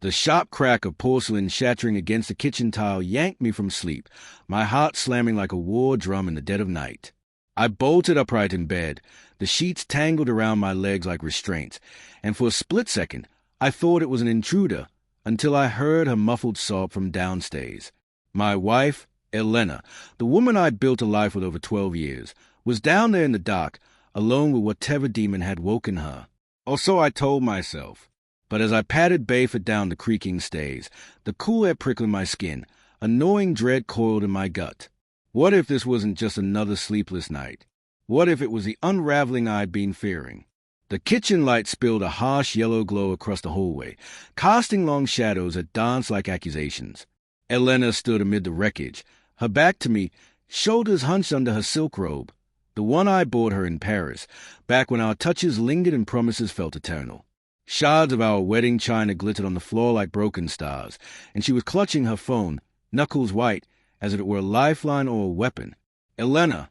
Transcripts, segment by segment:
The sharp crack of porcelain shattering against the kitchen tile yanked me from sleep, my heart slamming like a war drum in the dead of night. I bolted upright in bed, the sheets tangled around my legs like restraints, and for a split second I thought it was an intruder, until I heard her muffled sob from downstairs. My wife, Elena, the woman I'd built a life with over 12 years, was down there in the dark, alone with whatever demon had woken her. Or so I told myself. But as I patted barefoot down the creaking stairs, the cool air prickling my skin, a gnawing dread coiled in my gut. What if this wasn't just another sleepless night? What if it was the unraveling I'd been fearing? The kitchen light spilled a harsh yellow glow across the hallway, casting long shadows that danced like accusations. Elena stood amid the wreckage, her back to me, shoulders hunched under her silk robe, the one I bought her in Paris, back when our touches lingered and promises felt eternal. Shards of our wedding china glittered on the floor like broken stars, and she was clutching her phone, knuckles white, as if it were a lifeline or a weapon. Elena!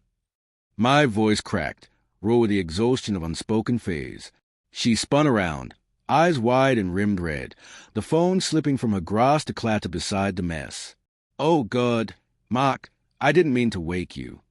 My voice cracked, raw with the exhaustion of unspoken fears. She spun around, eyes wide and rimmed red, the phone slipping from her grasp to clatter beside the mess. "Oh, God, Mark, I didn't mean to wake you."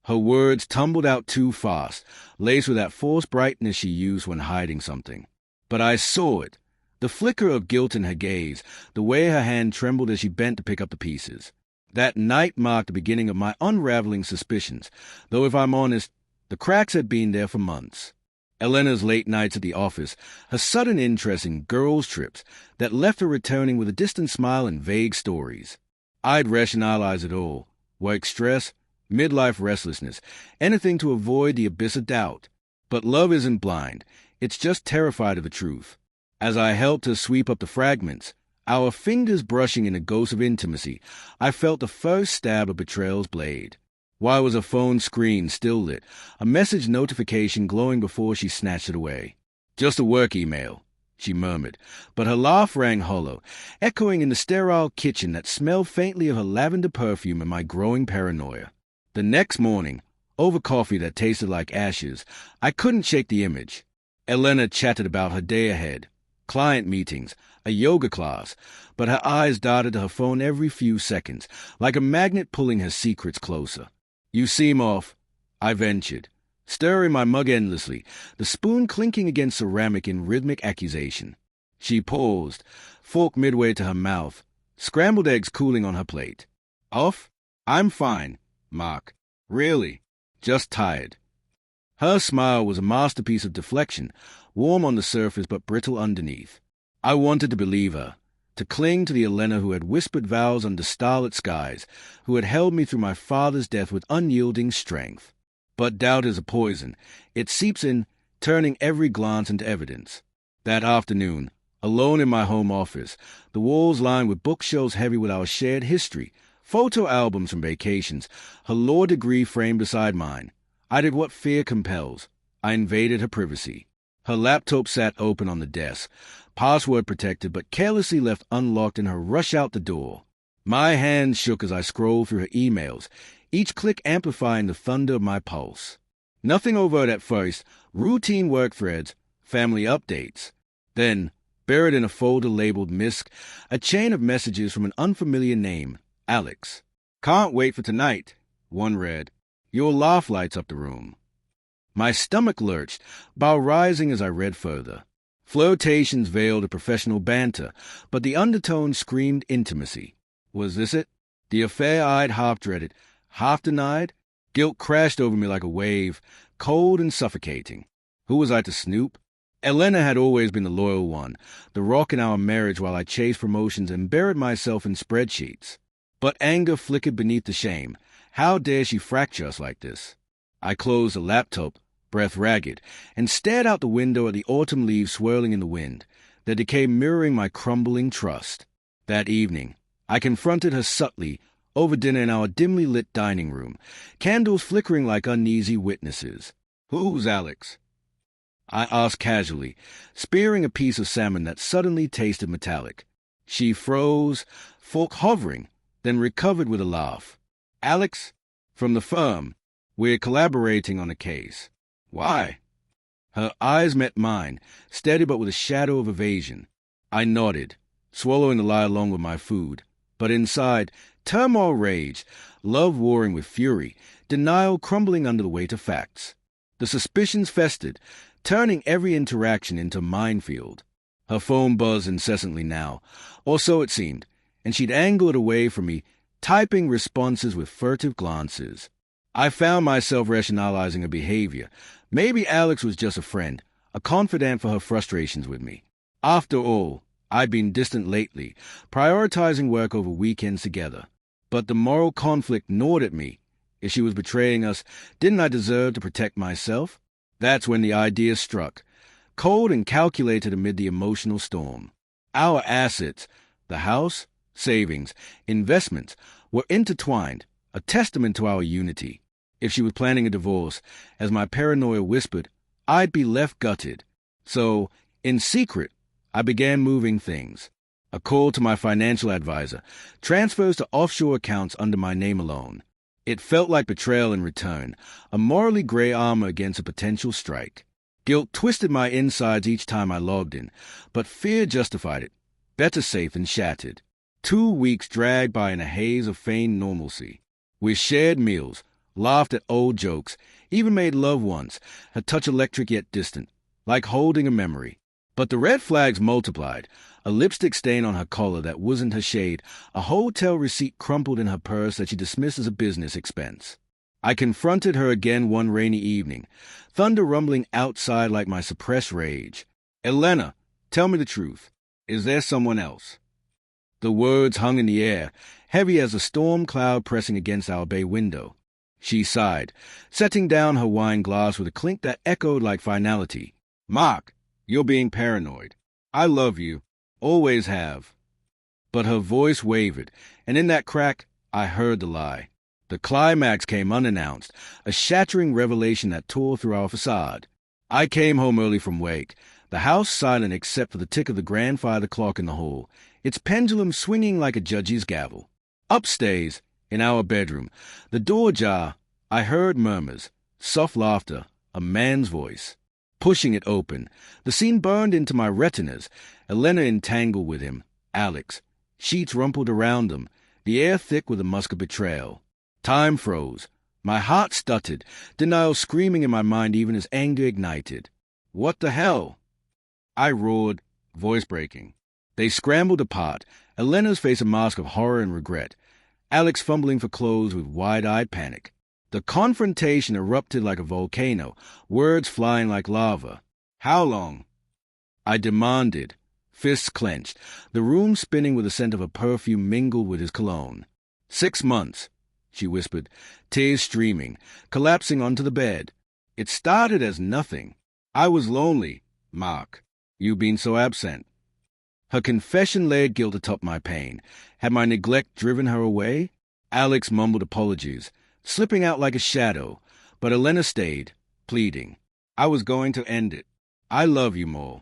Her words tumbled out too fast, laced with that false brightness she used when hiding something. But I saw it, the flicker of guilt in her gaze, the way her hand trembled as she bent to pick up the pieces. That night marked the beginning of my unraveling suspicions, though if I'm honest, the cracks had been there for months. Elena's late nights at the office, her sudden interest in girls' trips that left her returning with a distant smile and vague stories. I'd rationalize it all, work stress, midlife restlessness, anything to avoid the abyss of doubt. But love isn't blind. It's just terrified of the truth. As I helped her sweep up the fragments, our fingers brushing in a ghost of intimacy, I felt the first stab of betrayal's blade. Why was her phone screen still lit, a message notification glowing before she snatched it away? "Just a work email," she murmured, but her laugh rang hollow, echoing in the sterile kitchen that smelled faintly of her lavender perfume and my growing paranoia. The next morning, over coffee that tasted like ashes, I couldn't shake the image. Elena chatted about her day ahead, client meetings, a yoga class, but her eyes darted to her phone every few seconds, like a magnet pulling her secrets closer. "You seem off," I ventured, stirring my mug endlessly, the spoon clinking against ceramic in rhythmic accusation. She paused, fork midway to her mouth, scrambled eggs cooling on her plate. "Off? I'm fine, Mark. Really, just tired." Her smile was a masterpiece of deflection, warm on the surface but brittle underneath. I wanted to believe her, to cling to the Elena who had whispered vows under starlit skies, who had held me through my father's death with unyielding strength. But doubt is a poison. It seeps in, turning every glance into evidence. That afternoon, alone in my home office, the walls lined with bookshelves heavy with our shared history, photo albums from vacations, her law degree framed beside mine, I did what fear compels. I invaded her privacy. Her laptop sat open on the desk, password protected but carelessly left unlocked in her rush out the door. My hands shook as I scrolled through her emails, each click amplifying the thunder of my pulse. Nothing overt at first, routine work threads, family updates. Then, buried in a folder labeled MISC, a chain of messages from an unfamiliar name, Alex. "Can't wait for tonight," one read. "Your laugh lights up the room." My stomach lurched, bow rising as I read further. Flirtations veiled a professional banter, but the undertone screamed intimacy. Was this it? The affair I'd half dreaded, half denied? Guilt crashed over me like a wave, cold and suffocating. Who was I to snoop? Elena had always been the loyal one, the rock in our marriage while I chased promotions and buried myself in spreadsheets. But anger flickered beneath the shame. How dare she fracture us like this? I closed the laptop, breath ragged, and stared out the window at the autumn leaves swirling in the wind, their decay mirroring my crumbling trust. That evening, I confronted her subtly, over dinner in our dimly lit dining room, candles flickering like uneasy witnesses. "Who's Alex?" I asked casually, spearing a piece of salmon that suddenly tasted metallic. She froze, fork hovering, then recovered with a laugh. "Alex, from the firm. We're collaborating on a case." "Why?" Her eyes met mine, steady but with a shadow of evasion. I nodded, swallowing the lie along with my food. But inside, turmoil raged, love warring with fury, denial crumbling under the weight of facts. The suspicions festered, turning every interaction into a minefield. Her phone buzzed incessantly now, or so it seemed, and she'd angle it away from me, typing responses with furtive glances. I found myself rationalizing her behavior. Maybe Alex was just a friend, a confidant for her frustrations with me. After all, I'd been distant lately, prioritizing work over weekends together. But the moral conflict gnawed at me. If she was betraying us, didn't I deserve to protect myself? That's when the idea struck, cold and calculated amid the emotional storm. Our assets, the house, savings, investments, were intertwined, a testament to our unity. If she was planning a divorce, as my paranoia whispered, I'd be left gutted. So, in secret, I began moving things. A call to my financial advisor, transfers to offshore accounts under my name alone. It felt like betrayal in return, a morally gray armor against a potential strike. Guilt twisted my insides each time I logged in, but fear justified it. Better safe than shattered. 2 weeks dragged by in a haze of feigned normalcy. We shared meals, laughed at old jokes, even made love once, her touch electric yet distant, like holding a memory. But the red flags multiplied, a lipstick stain on her collar that wasn't her shade, a hotel receipt crumpled in her purse that she dismissed as a business expense. I confronted her again one rainy evening, thunder rumbling outside like my suppressed rage. Elena, tell me the truth. Is there someone else? The words hung in the air, heavy as a storm cloud pressing against our bay window. She sighed, setting down her wine glass with a clink that echoed like finality. Mark, you're being paranoid. I love you. Always have. But her voice wavered, and in that crack, I heard the lie. The climax came unannounced, a shattering revelation that tore through our facade. I came home early from wake, the house silent except for the tick of the grandfather clock in the hall, its pendulum swinging like a judge's gavel. Upstairs, in our bedroom, the door ajar, I heard murmurs, soft laughter, a man's voice. Pushing it open, the scene burned into my retinas, Elena entangled with him, Alex, sheets rumpled around them, the air thick with the musk of betrayal. Time froze. My heart stuttered, denial screaming in my mind even as anger ignited. What the hell? I roared, voice breaking. They scrambled apart, Elena's face a mask of horror and regret, Alex fumbling for clothes with wide-eyed panic. The confrontation erupted like a volcano, words flying like lava. How long? I demanded, fists clenched, the room spinning with the scent of a perfume mingled with his cologne. 6 months, she whispered, tears streaming, collapsing onto the bed. It started as nothing. I was lonely, Mark. You've been so absent. Her confession laid guilt atop my pain. Had my neglect driven her away? Alex mumbled apologies, slipping out like a shadow, but Elena stayed, pleading. I was going to end it. I love you more.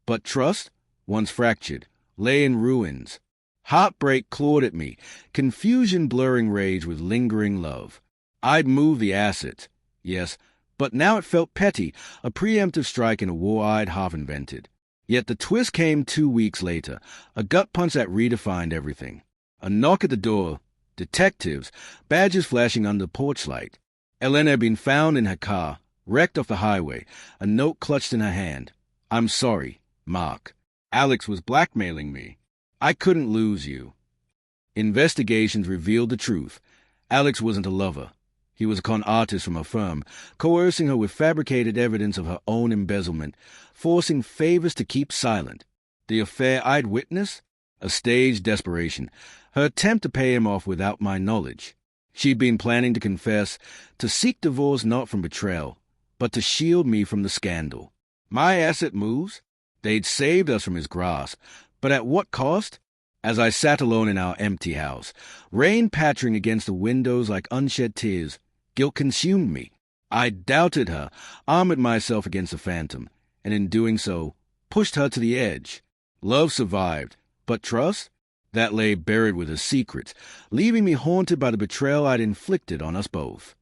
But trust, once fractured, lay in ruins. Heartbreak clawed at me, confusion blurring rage with lingering love. I'd moved the assets, yes, but now it felt petty, a preemptive strike in a war I'd half-invented. Yet the twist came 2 weeks later, a gut punch that redefined everything. A knock at the door, detectives, badges flashing under the porch light. Elena had been found in her car, wrecked off the highway, a note clutched in her hand. I'm sorry, Mark. Alex was blackmailing me. I couldn't lose you. Investigations revealed the truth. Alex wasn't a lover. He was a con artist from a firm, coercing her with fabricated evidence of her own embezzlement, forcing favors to keep silent. The affair I'd witnessed? A staged desperation, her attempt to pay him off without my knowledge. She'd been planning to confess, to seek divorce not from betrayal, but to shield me from the scandal. My asset moves? They'd saved us from his grasp, but at what cost? As I sat alone in our empty house, rain pattering against the windows like unshed tears, guilt consumed me. I doubted her, armored myself against the phantom, and in doing so, pushed her to the edge. Love survived, but trust? That lay buried with her secrets, leaving me haunted by the betrayal I'd inflicted on us both.